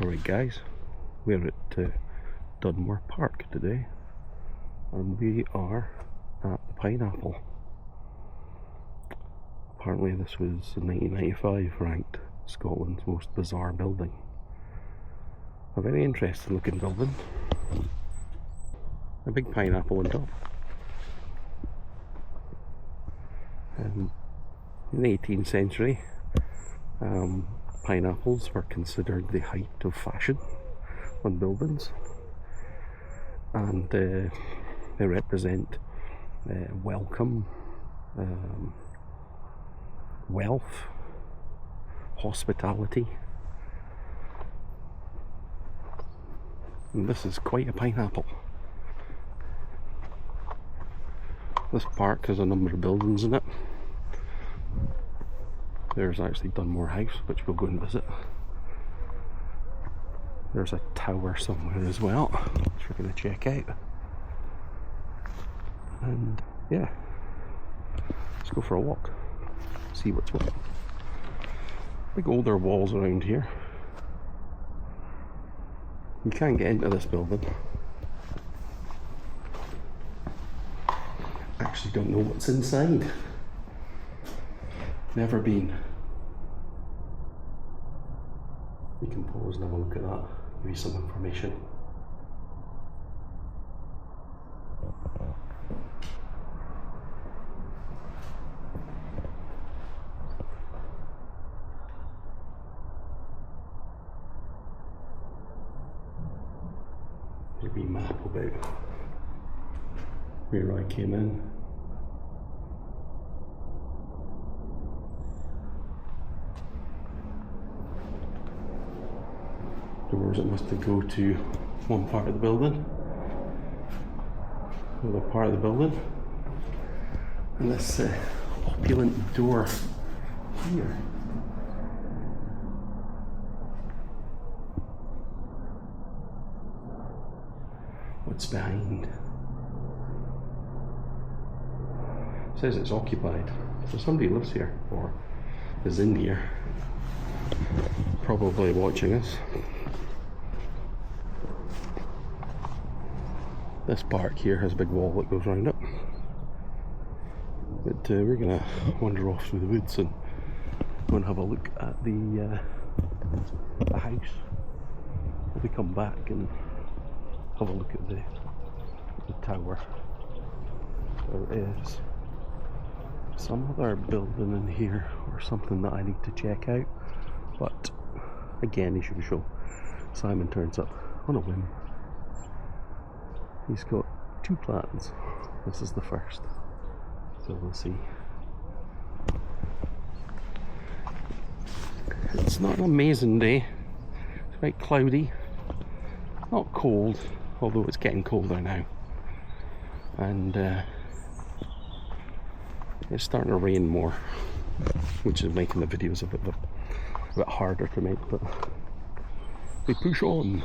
Alright guys, we're at Dunmore Park today and we are at the Pineapple. Apparently this was in 1995 ranked Scotland's most bizarre building. A very interesting looking building. A big pineapple on top. In the 18th century, pineapples were considered the height of fashion on buildings, and they represent welcome, wealth, hospitality, and this is quite a pineapple. This park has a number of buildings in it. There's actually Dunmore House, which we'll go and visit. There's a tower somewhere as well, which we're going to check out. And yeah, let's go for a walk, see what's what. Big older walls around here. You can't get into this building. Actually don't know what's inside. Never been. You can pause and have a look at that, give you some information. There's a wee map about where I came in. Doors that must go to one part of the building, another part of the building, and this opulent door here. What's behind? It says it's occupied, so somebody lives here or is in here, probably watching us. This park here has a big wall that goes around it, but we're going to wander off through the woods and go and have a look at the house. We'll come back and have a look at the tower. There is some other building in here or something that I need to check out, but again, as usual, Simon turns up on a whim. He's got two plans. This is the first, so we'll see. It's not an amazing day. It's quite cloudy, not cold, although it's getting colder now, and it's starting to rain more, which is making the videos a bit harder to make, but we push on.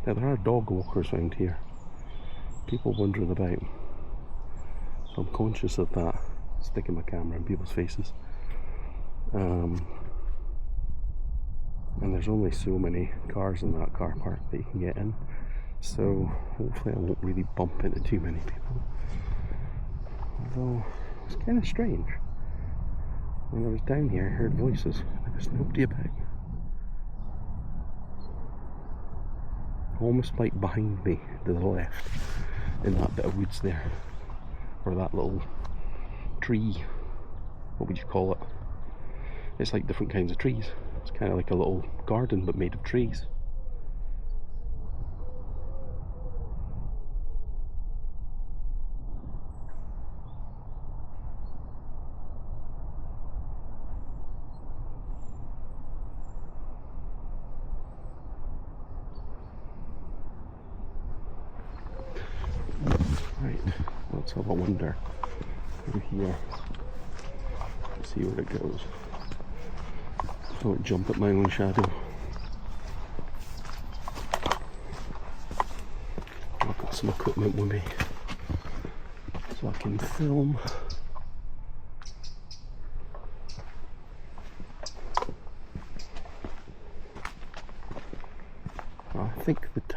Now there are dog walkers around here, people wandering about, so I'm conscious of that, sticking my camera in people's faces. And there's only so many cars in that car park that you can get in, so hopefully I won't really bump into too many people. Although it's kind of strange, when I was down here I heard voices, there was nobody about. Almost like behind me to the left, in that bit of woods there, or that little tree, what would you call it? It's like different kinds of trees. It's kind of like a little garden but made of trees. Right, let's have a wander through here and see where it goes. Don't jump at my own shadow. I've got some equipment with me so I can film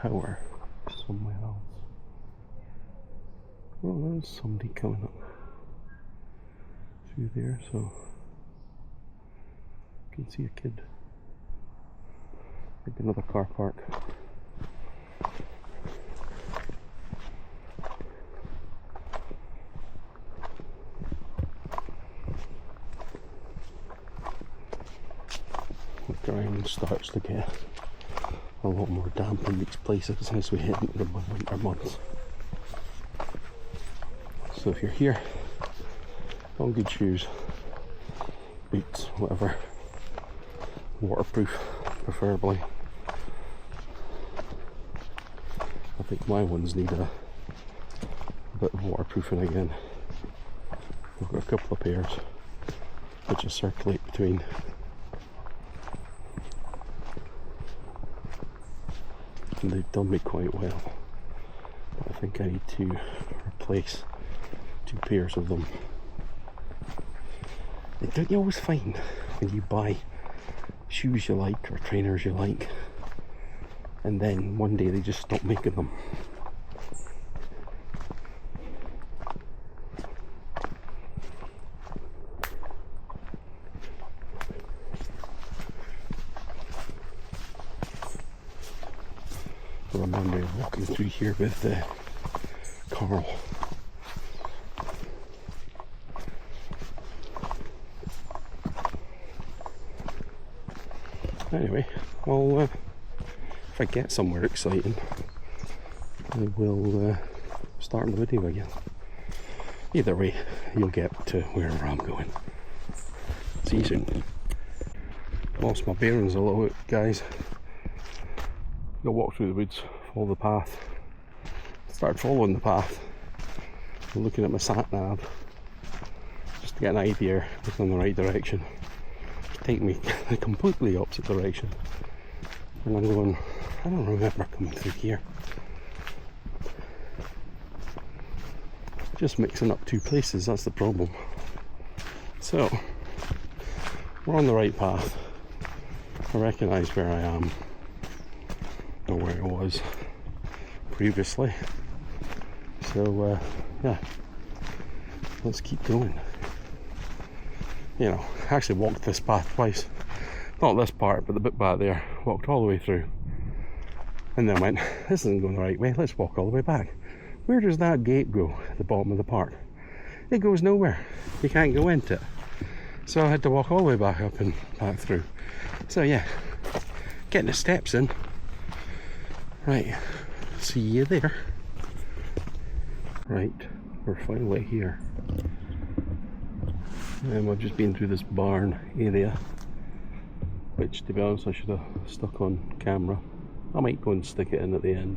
tower somewhere else. Oh, there's somebody coming up through there, so you can see a kid. Maybe another car park. The ground starts to get a lot more damp in these places as we head into the winter months. So if you're here, on good shoes, boots, whatever, waterproof preferably. I think my ones need a bit of waterproofing again. I've got a couple of pairs which I circulate between. And they've done me quite well. But I think I need to replace 2 pairs of them. And don't you always find when you buy shoes you like or trainers you like, and then one day they just stop making them? I remember walking through here with Carl. Anyway, well, if I get somewhere exciting, I will start the video again. Either way, you'll get to wherever I'm going. See you soon. Lost my bearings a little bit, guys. Go walk through the woods, follow the path. Started following the path, looking at my sat nav, just to get an idea if it's in the right direction. Take me the completely opposite direction, and I'm going, I don't remember coming through here. Just mixing up 2 places, that's the problem. So we're on the right path. I recognise where I am, or where I was previously. So yeah, let's keep going. You know, I actually walked this path twice. Not this part, but the bit back there. Walked all the way through. And then went, this isn't going the right way, let's walk all the way back. Where does that gate go at the bottom of the park? It goes nowhere. You can't go into it. So I had to walk all the way back up and back through. So yeah, getting the steps in. Right, see you there. Right, we're finally here. I've just been through this barn area, which, to be honest, I should have stuck on camera. I might go and stick it in at the end.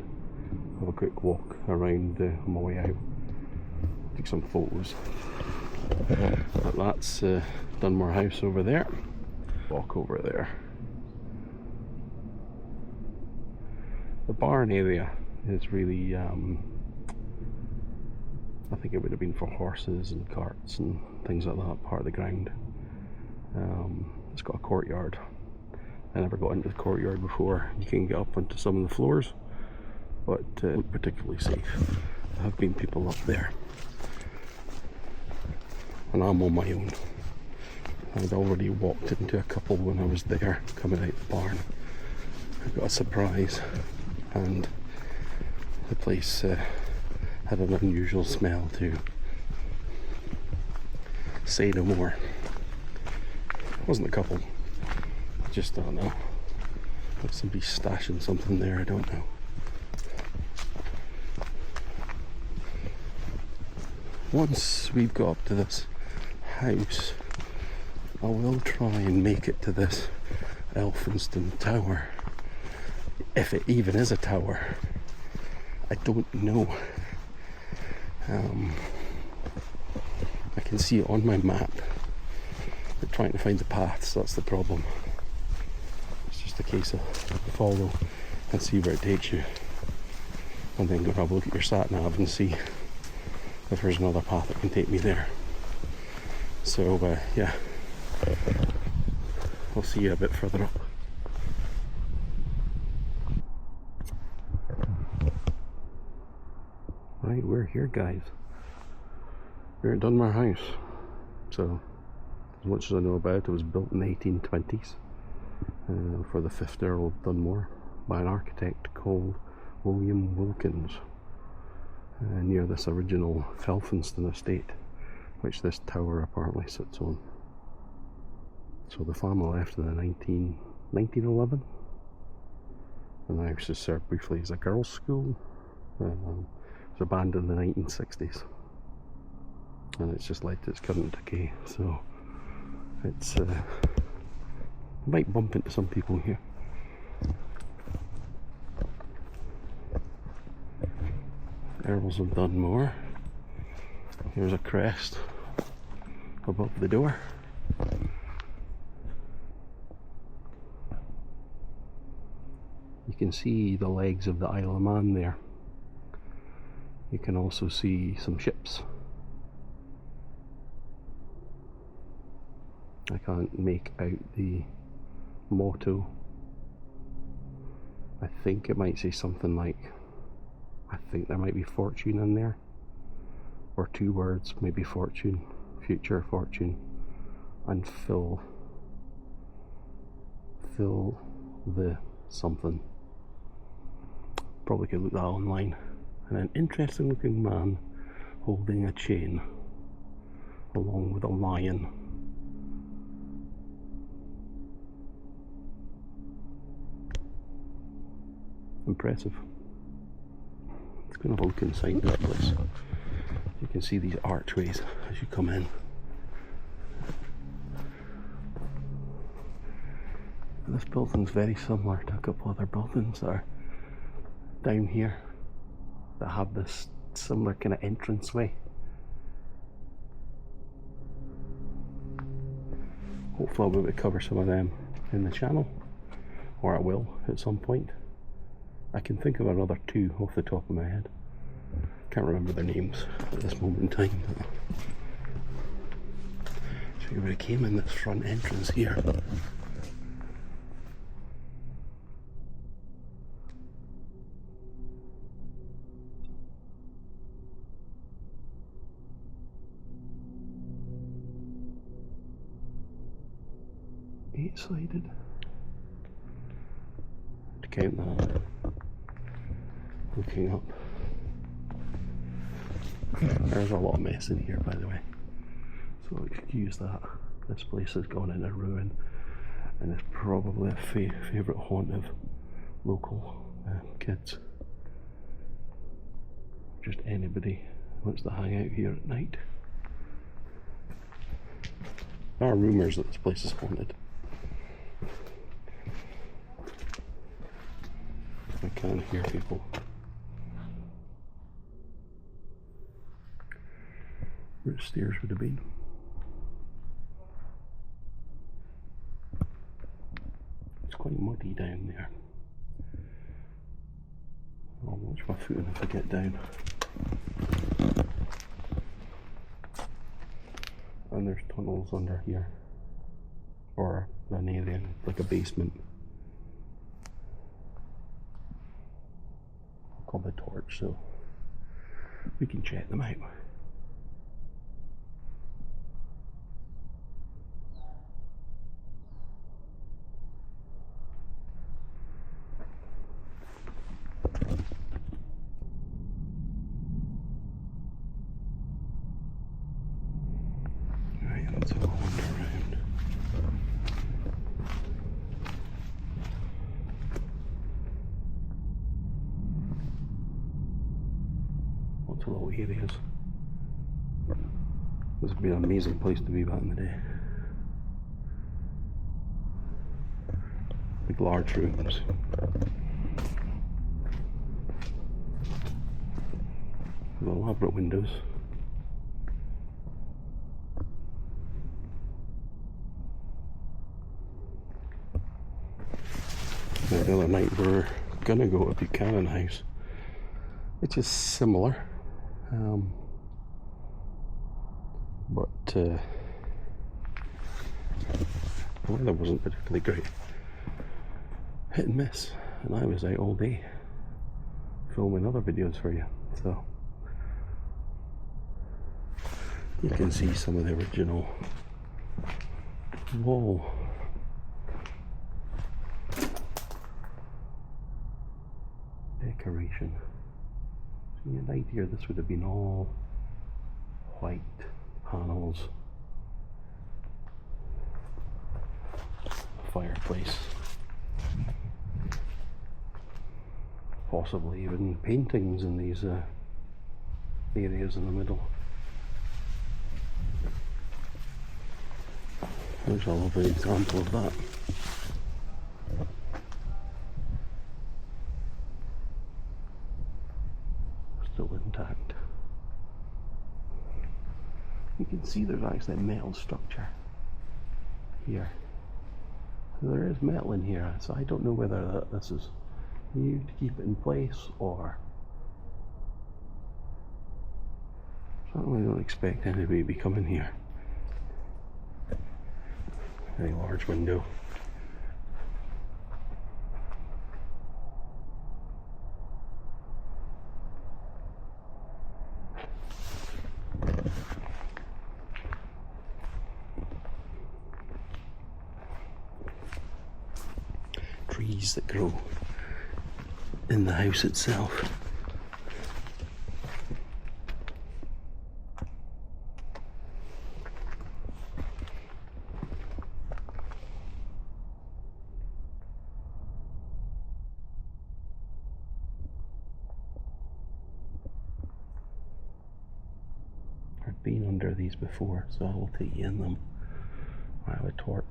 Have a quick walk around on my way out. Take some photos. But that's Dunmore house over there. Walk over there. The barn area is really, I think it would have been for horses and carts and things like that, part of the ground. It's got a courtyard. I never got into the courtyard before. You can get up onto some of the floors, but it looked particularly safe. There have been people up there. And I'm on my own. I'd already walked into a couple when I was there, coming out the barn. I got a surprise, and the place had an unusual smell too. Say no more. It wasn't a couple. Just don't know. If somebody's stashing something there, I don't know. Once we've got up to this house, I will try and make it to this Elphinstone Tower. If it even is a tower. I don't know. I can see it on my map, but trying to find the paths, that's the problem. It's just a case of follow and see where it takes you, and then go have a look at your sat nav and see if there's another path that can take me there. So yeah, I'll see you a bit further up. here, guys. We're at Dunmore House. So, as much as I know about it, it was built in the 1820s for the 5th Earl of Dunmore by an architect called William Wilkins near this original Felfinston estate, which this tower apparently sits on. So the family left in the 1911, and the house has served briefly as a girls' school. It was abandoned in the 1960s, and it's just led to its current decay. So it's might bump into some people here. Earls of Dunmore. Here's a crest above the door. You can see the legs of the Isle of Man there. You can also see some ships. I can't make out the motto. I think it might say something like, I think there might be fortune in there, or 2 words, maybe fortune, future fortune, and fill the something. Probably could look that online. And an interesting looking man holding a chain along with a lion. Impressive. Let's go and have a look inside that place. You can see these archways as you come in. And this building's very similar to a couple other buildings that are down here that have this similar kind of entranceway. Hopefully I'll be able to cover some of them in the channel, or I will at some point. I can think of another 2 off the top of my head. Can't remember their names at this moment in time. So you would have came in this front entrance here. Eight-sided. To count that. Looking up. There's a lot of mess in here, by the way. So excuse that. This place has gone into ruin, and it's probably a favourite haunt of local kids. Just anybody who wants to hang out here at night. There are rumours that this place is haunted. I can hear people. Where the stairs would have been. It's quite muddy down there. I'll watch my footing if I get down. And there's tunnels under here, or an area like a basement. I'll call the torch so we can check them out. Let's have a wander around. Lots of little areas. This would be an amazing place to be back in the day. Big large rooms. With elaborate windows. Now, the other night we're gonna go to Buchanan House, which is similar, but the weather wasn't particularly great. Hit and miss, and I was out all day filming other videos for you, so You can see some of the original wall decoration. So you had idea this would have been all white panels, fireplace, possibly even paintings in these areas in the middle. There's a lovely example of that. Still intact. You can see there's actually a metal structure here. So there is metal in here, so I don't know whether this is new to keep it in place, or certainly don't expect anybody to be coming here. Very large window. Trees that grow in the house itself. I've been under these before, so I will take you in them. I have a torch.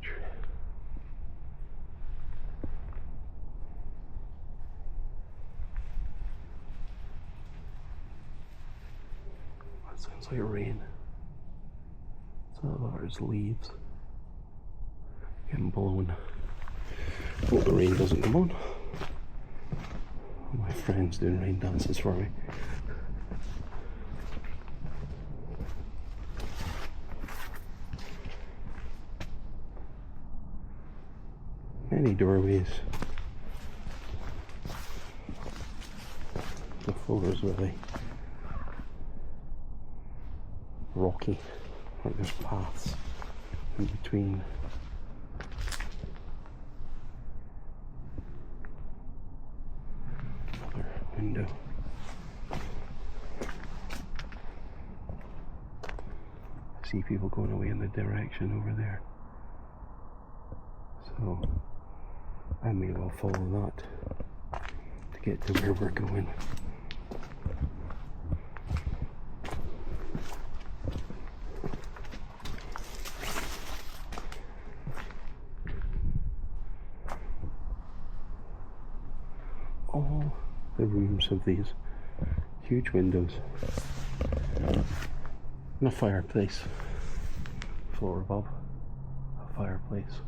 That sounds like rain. So there's leaves getting blown. Hope the rain doesn't come on. My friend's doing rain dances for me. Many doorways. The floor is really rocky, like there's paths in between. Another window. I see people going away in the direction over there. So I may well follow that to get to where we're going. All the rooms have these huge windows and a fireplace. Floor above, a fireplace.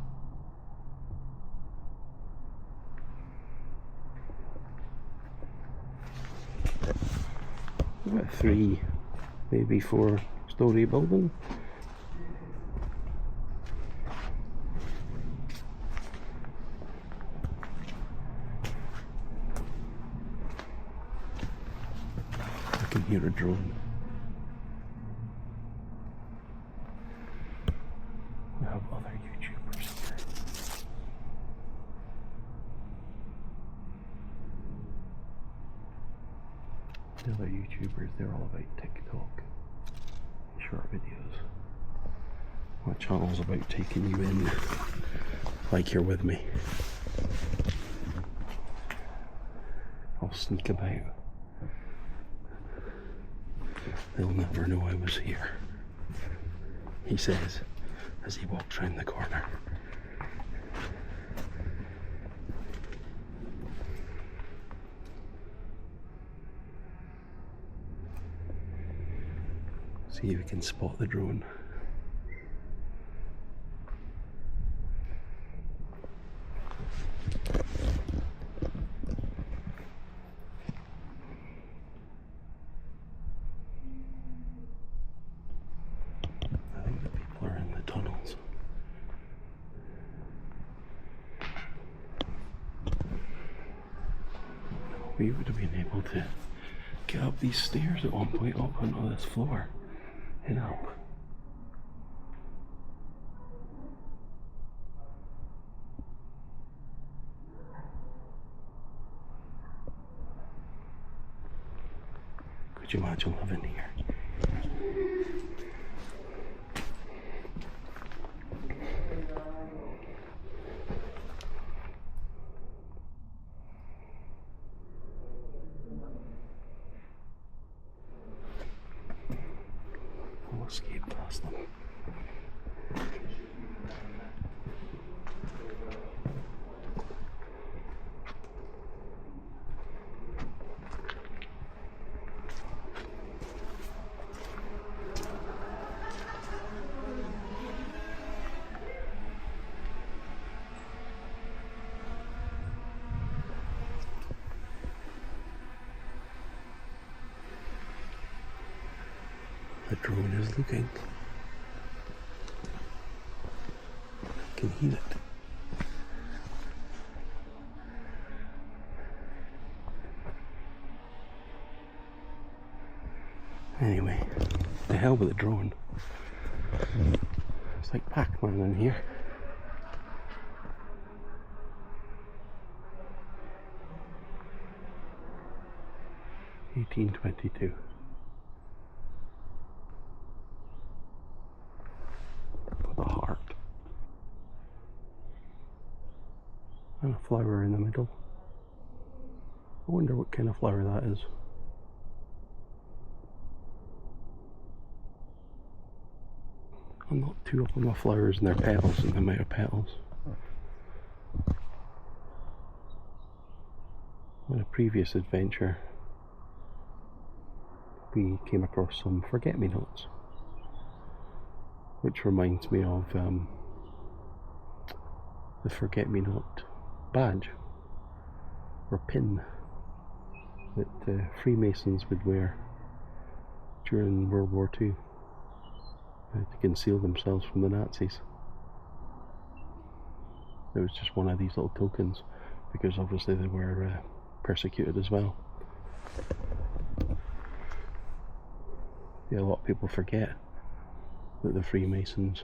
About a 3, maybe 4-story building. I can hear a drone. We have other YouTubers here. The other YouTubers, they're all about TikTok, short videos. My channel's about taking you in like you're with me. I'll sneak about. They'll never know I was here, he says as he walks round the corner. See if we can spot the drone. I think the people are in the tunnels. We would have been able to get up these stairs at one point, up onto this floor and up. Could you imagine living here? I'll escape past them. The drone is looking. I can hear it. Anyway, the hell with the drone. It's like Pac-Man in here. (1822). With a heart. And a flower in the middle. I wonder what kind of flower that is. And not two of them are flowers and they're petals, and they're out of petals. On a previous adventure, we came across some forget-me-nots, which reminds me of the forget-me-not badge or pin that Freemasons would wear during World War II to conceal themselves from the Nazis. It was just one of these little tokens, because obviously they were persecuted as well. Yeah, a lot of people forget that the Freemasons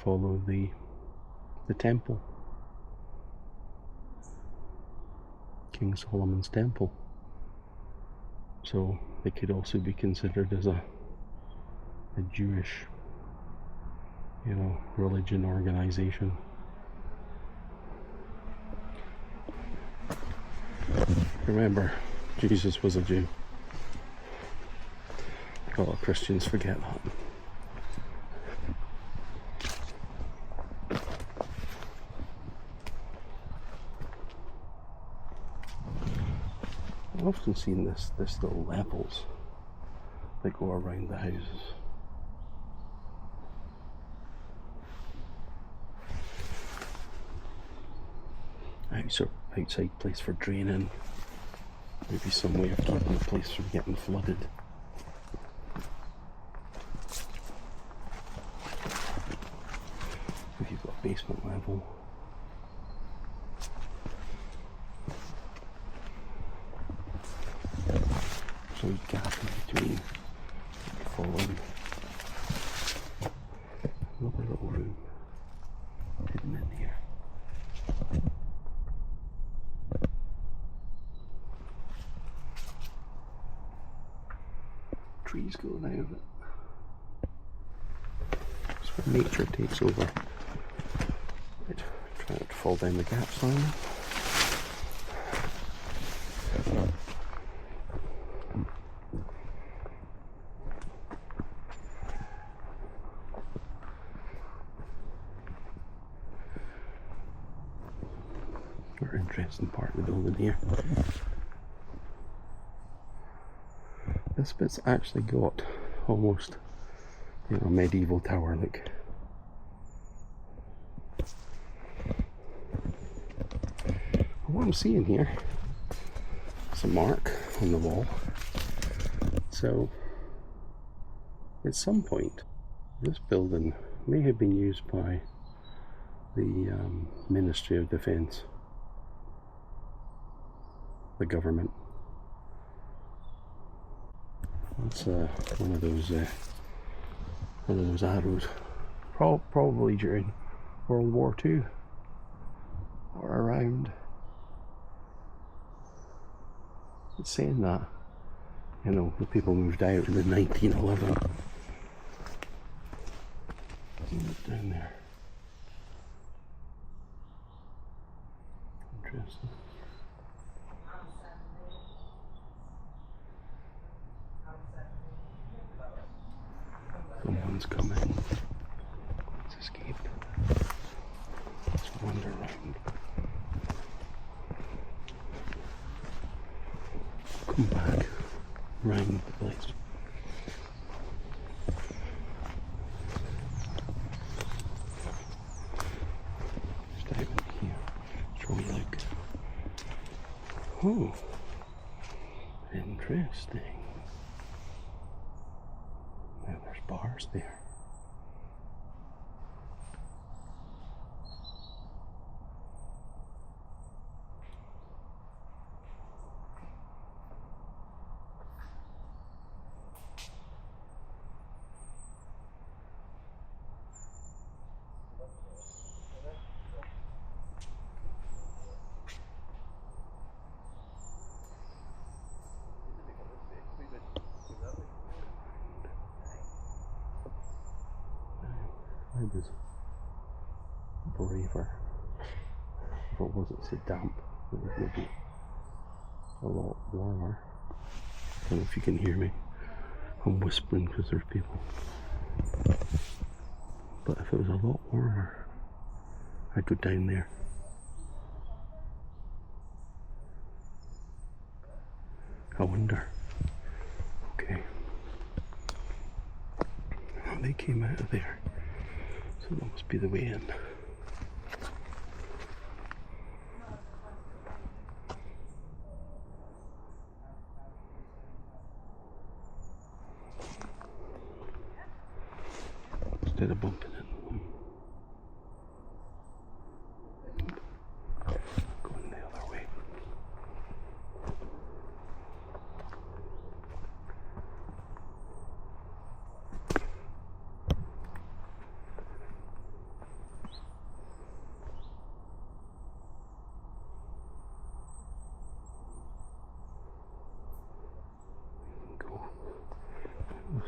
follow the temple, King Solomon's temple, so they could also be considered as a Jewish, religion organization. Remember, Jesus was a Jew. A lot of Christians forget that. I've often seen this little levels that go around the houses. Outside place for draining. Maybe some way of keeping the place from getting flooded. If you've got a basement level. So you gap in between. Following. Another little room hidden in here. Trees going out of it. That's where nature takes over. Right, try not to fall down the gap sign. Very interesting part of the building here. This bit's actually got almost, medieval tower look. What I'm seeing here is a mark on the wall. So, at some point, this building may have been used by the Ministry of Defence, the government. That's one of those arrows, probably during World War II or around. It's saying that You know, the people moved out in the 1911. Down there. Interesting. Someone's coming. It's escaped. Let's wander around. Come back round the place. Just out in here. Shall we look? Oh, interesting. Now there's bars there. I was braver. If it wasn't so damp, it was maybe a lot warmer. I don't know if you can hear me. I'm whispering because there's people. But if it was a lot warmer, I'd go down there. I wonder. Okay. Oh, they came out of there. So that must be the way in. Instead of bumping into them. Going the other way.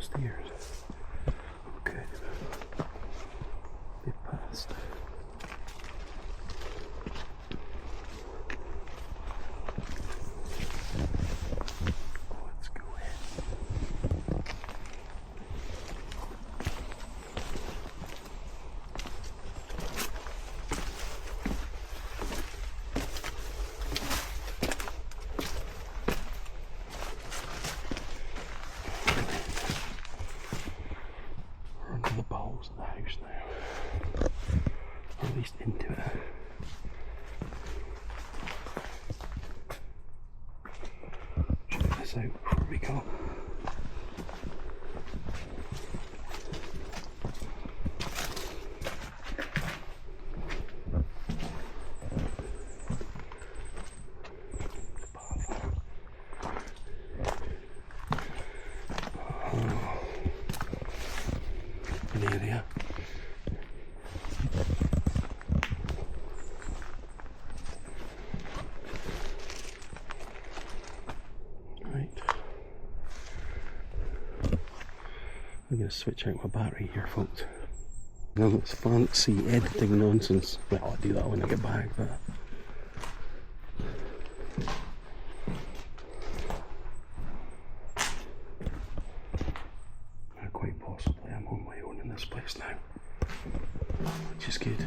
Stairs. Okay. They passed. Let's go in. The bowels of the house now, or at least into it. Check this out before we go. Area. Right. I'm going to switch out my battery here, folks. None of this fancy editing nonsense. Well, I'll do that when I get back, but quite possibly I'm on my own in this place now, which is good.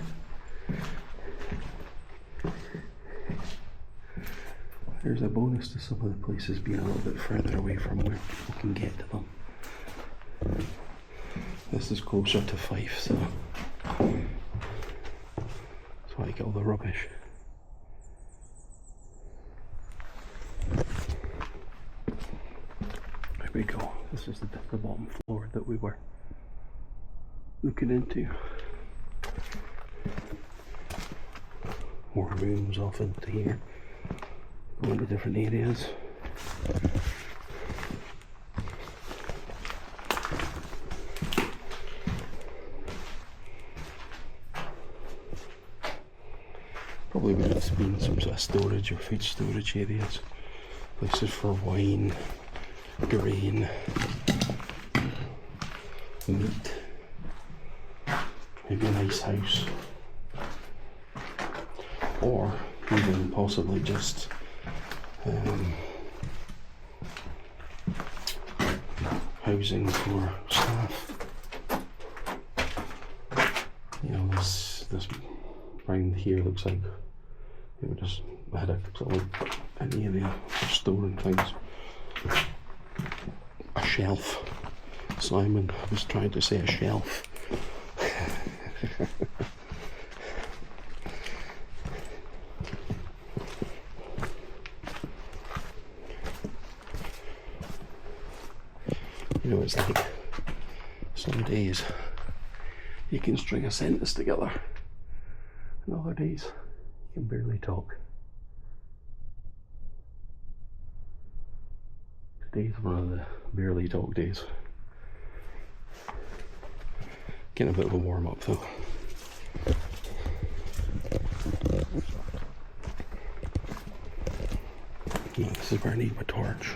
There's a bonus to some of the places being a little bit further away from where people can get to them. This is closer to Fife, so that's why I get all the rubbish. There we go. This is the bottom floor that we were looking into. More rooms off into here, going to different areas. Probably would have been some sort of storage or food storage areas, places for wine, green meat. Maybe a nice house. Or even possibly just housing for staff. You know, this round here looks like it would just had a sort of like an area for storing things. A shelf. Simon was trying to say a shelf. You know, it's like some days you can string a sentence together, and other days you can barely talk. Today's one of the barely talk days. Getting a bit of a warm up though. Yeah, this is where I need my torch.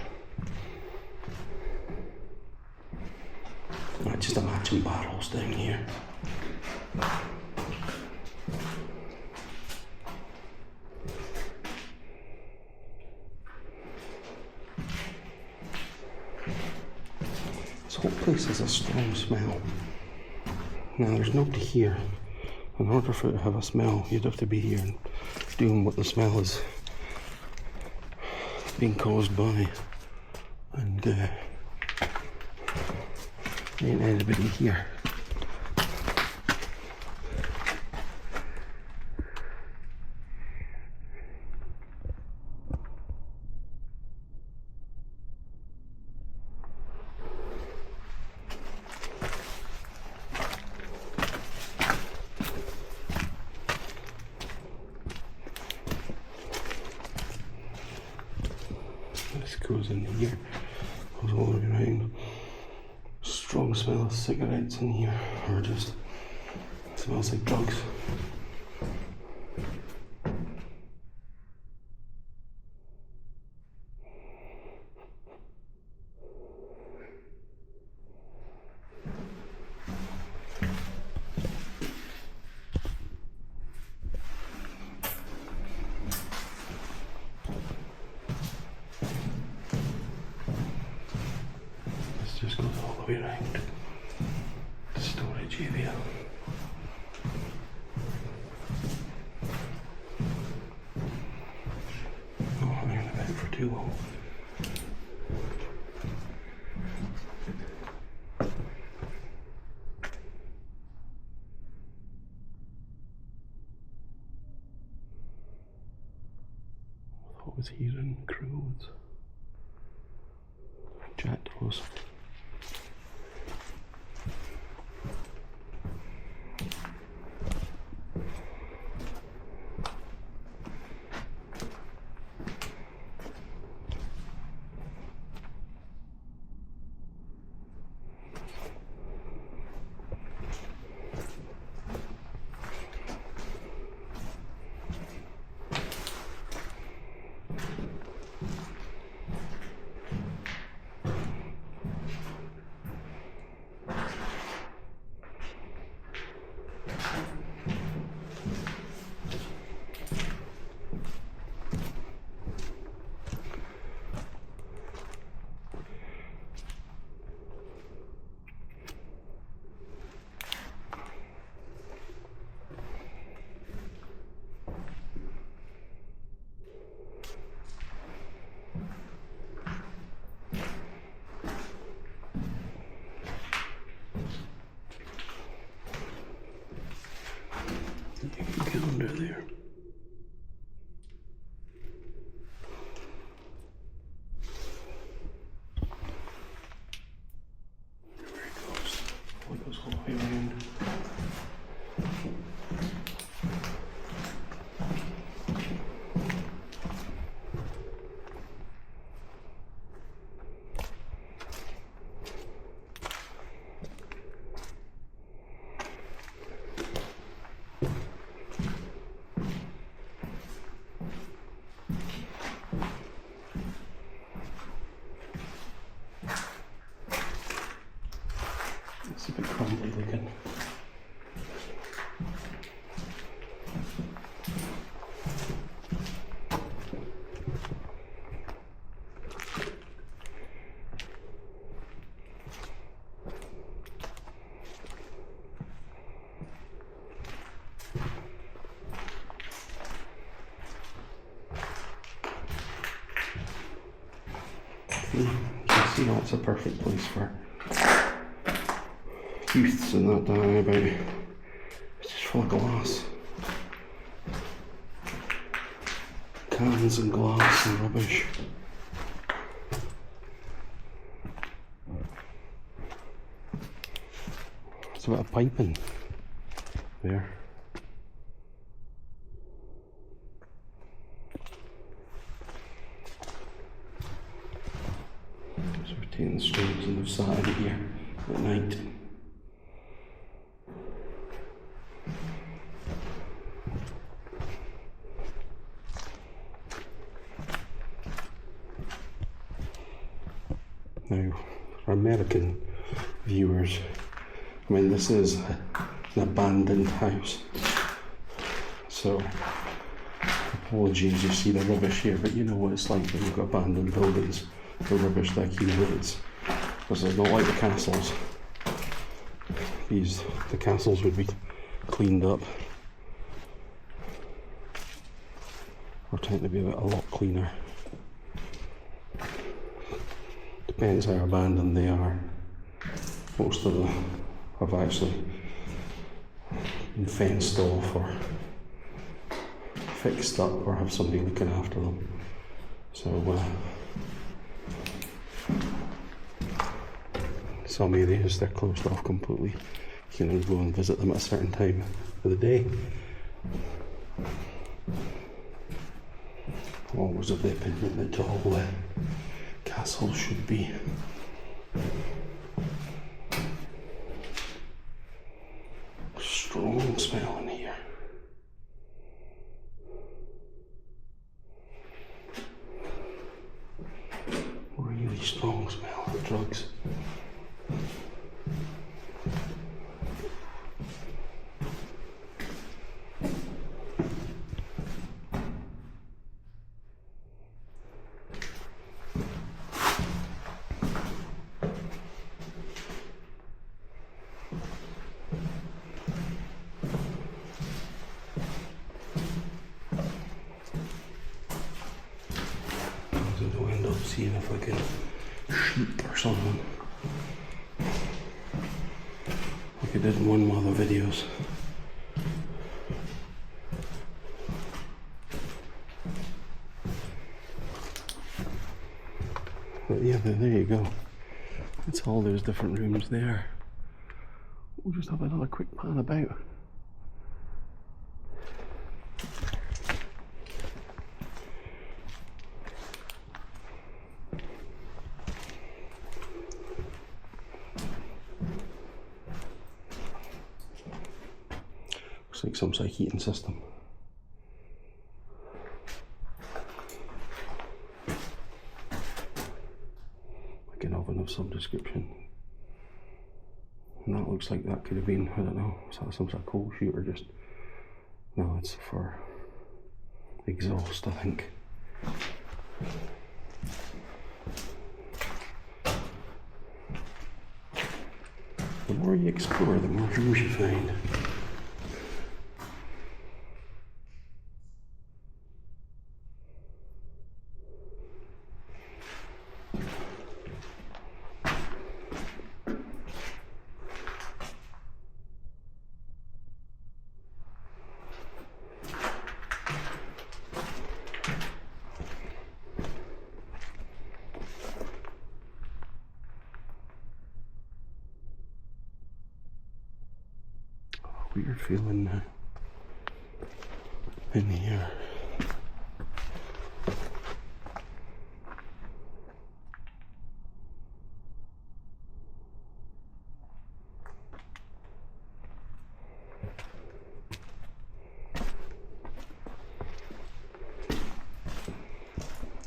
Just imagine barrels down here. This whole place has a strong smell. Now there's nobody here. In order for it to have a smell, you'd have to be here and doing what the smell is being caused by. And ain't anybody here. This goes in here, goes all the way around. Strong smell of cigarettes in here, or just smells like drugs. This just goes all the way around the storage area. Oh, I'm going to bed for too long. I thought I was hearing crows. Jackdaws. Get under there. There it goes. Oh, it goes all the way around. rambly looking. You can see that's a perfect place for youths and that down about. It's just full of glass. Cans and glass and rubbish. It's a bit of piping there. So we're taking the strings and we've sat out here at night. Now, for American viewers, I mean, this is an abandoned house, so apologies you see the rubbish here, but you know what it's like when you've got abandoned buildings, the rubbish that accumulates, because it's not like the castles. The castles would be cleaned up, or tend to be a lot cleaner. Depends how abandoned they are. Most of them have actually been fenced off or fixed up or have somebody looking after them. So some areas they're closed off completely. You can only go and visit them at a certain time of the day. Always of the opinion that all castles should be. Strong smell in here. Really strong smell of drugs. Seeing if I can sheep or something, like I did in one of the videos. But yeah, there you go. It's all those different rooms there. We'll just have another quick pan about. Looks like some sort of heating system. Like an oven of some description. And that looks like that could have been, I don't know, is that some sort of coal chute or just... No, it's for exhaust, I think. The more you explore, the more rooms you find. Weird feeling now in here.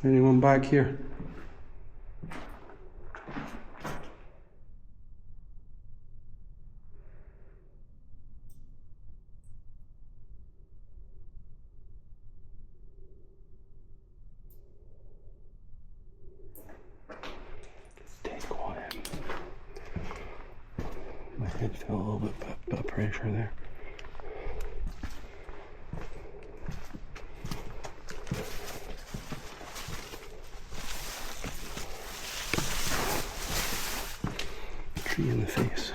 Anyone back here? head felt a little bit of pressure there. Tree in the face.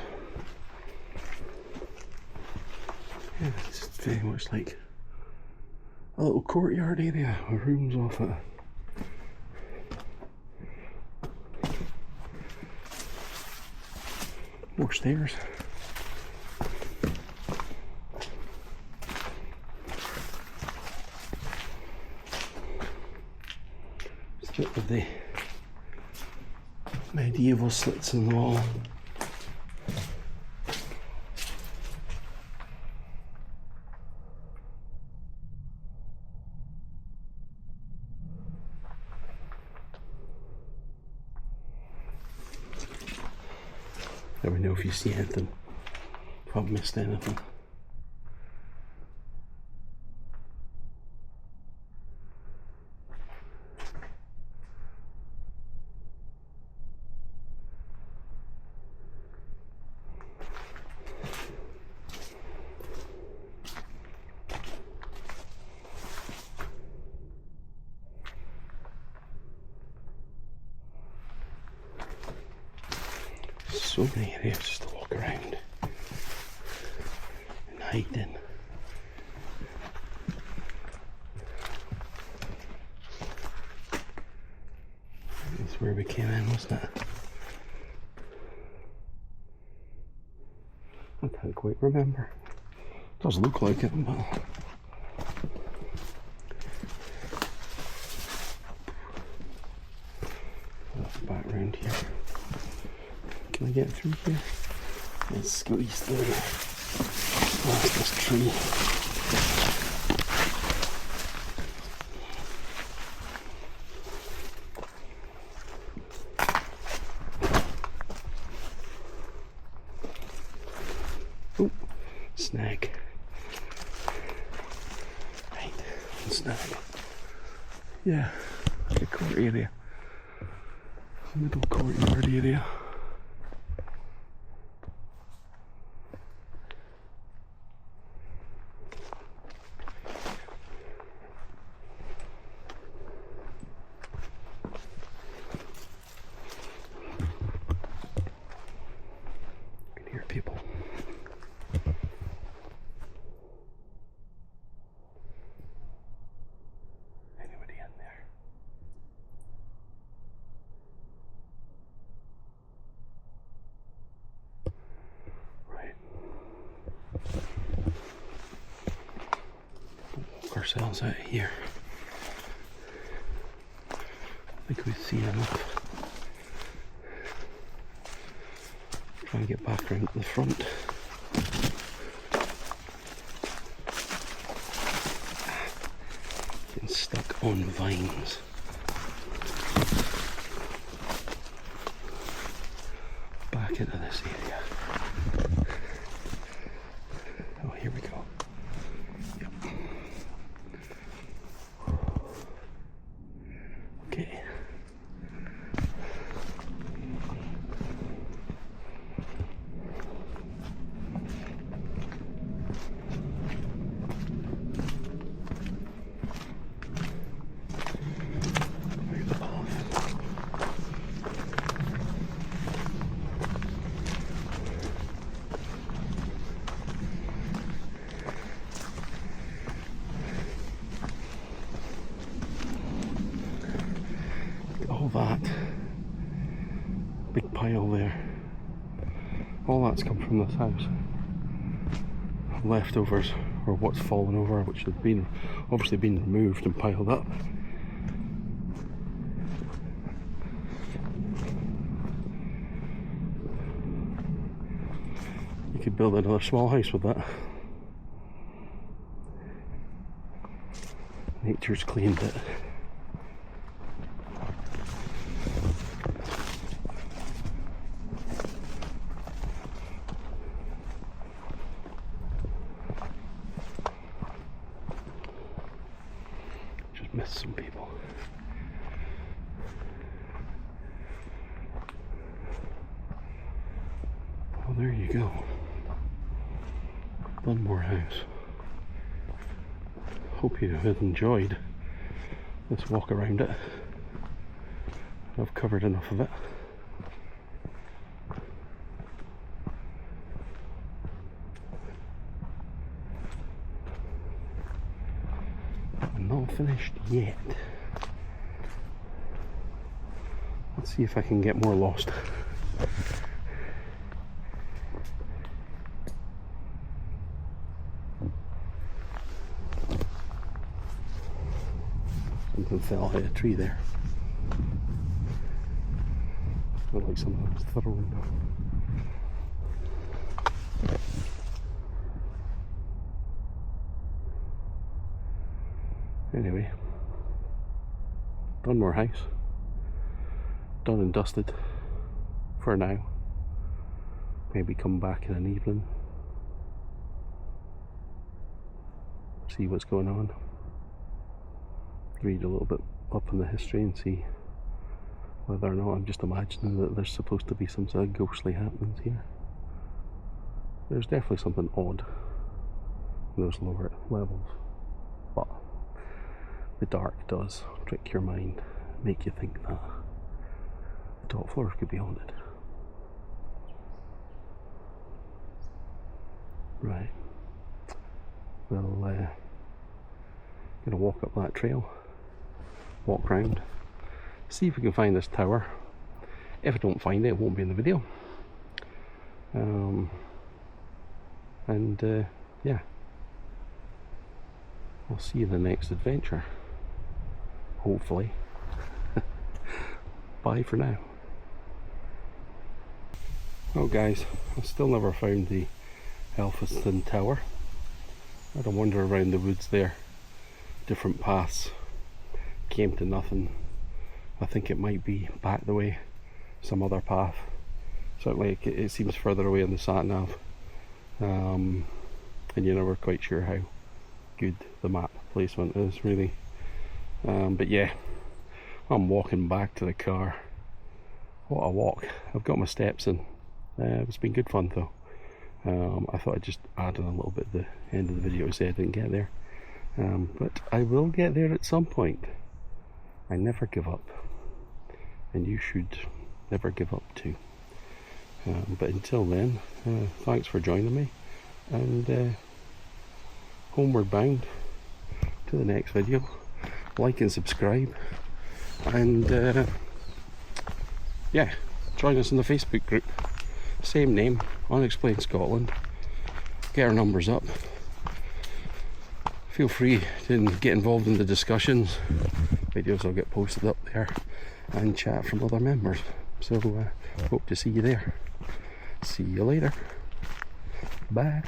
Yeah, it's very much like a little courtyard area with rooms off it. More stairs. It's a bit of the medieval slits in the wall. Let me know if you see anything, if I've missed anything. So many areas just to walk around and hide in. That's where we came in, wasn't it? I can't quite remember. It does look like it, but back round here. Can I get through here? Let's squeeze through. Past this tree. Oh, snag. Right, snag. Yeah, like a court area. Middle courtyard area. People. Anybody in there? Right. Walk ourselves out here. I think we see enough. Try and get back around to the front. Getting stuck on vines. Back into this area. Oh, here we go. Yep. Okay. All that big pile there, all that's come from this house. Leftovers, or what's fallen over, which had been obviously been removed and piled up. You could build another small house with that. Nature's cleaned it. Missed some people. Oh, there you you go. Dunmore House. Hope you have enjoyed this walk around it. I've covered enough of it. I'm not finished yet. Let's see if I can get more lost. Something fell out of a tree there. Looked like something was thrown. Anyway, Dunmore House, done and dusted for now. Maybe come back in an evening, see what's going on, read a little bit up in the history and see whether or not I'm just imagining that there's supposed to be some sort of ghostly happenings here. There's definitely something odd in those lower levels, but the dark does trick your mind, make you think that the top floors could be haunted. Right, well, gonna walk up that trail, walk round, see if we can find this tower. If I don't find it, it won't be in the video. Yeah, I'll see you in the next adventure. Hopefully. Bye for now. Oh guys, I still never found the Elphinstone Tower. I had to wander around the woods there, different paths, came to nothing. I think it might be back the way, some other path. Certainly it seems further away on the sat-nav, and you're never quite sure how good the map placement is really. But yeah, I'm walking back to the car. What a walk. I've got my steps in. It's been good fun though. I thought I'd just add in a little bit at the end of the video to say I didn't get there. But I will get there at some point. I never give up. And you should never give up too. But until then, thanks for joining me. And homeward bound to the next video. Like and subscribe. And yeah, join us in the Facebook group. Same name, Unexplained Scotland. Get our numbers up. Feel free to get involved in the discussions. Videos will get posted up there and chat from other members. So hope to see you there. See you later. Bye.